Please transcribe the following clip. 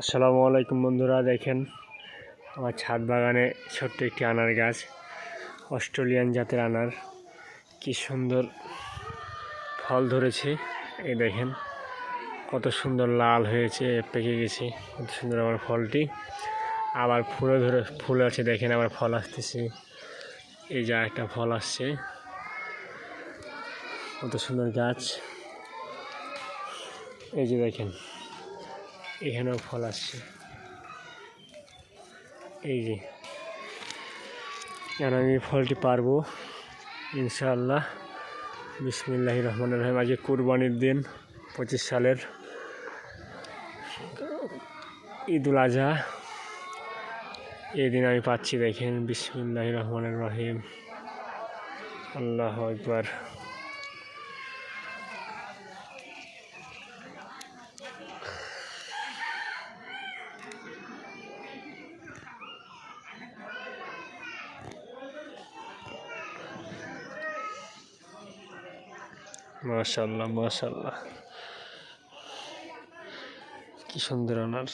আসসালামু আলাইকুম বন্ধুরা, দেখেন আমার ছাদ বাগানে ছোট্ট একটি আনার গাছ, অস্ট্রেলিয়ান জাতের আনার। কি সুন্দর ফল ধরেছে, এই দেখেন কত সুন্দর লাল হয়েছে, পেকে গেছে কত সুন্দর আমার ফলটি। আবার ফুল আছে, দেখেন আবার ফল আসতেছে। এই যে একটা ফল আসছে, কত সুন্দর গাছ। এই যে দেখেন এখানেও ফল আসছে। এই যে এখন আমি ফলটি পারবো ইনশাআল্লাহ। বিসমিল্লাহির রহমানির রহিম। আজকে কুরবানির দিন, 25 সালের ঈদুল আজহা। এই দিন আমি পাচ্ছি, দেখেন বিসমিল্লাহির রহমানির রহিম। আল্লাহু আকবার। মাশাআল্লাহ মাশাআল্লাহ, কি সুন্দর আনার।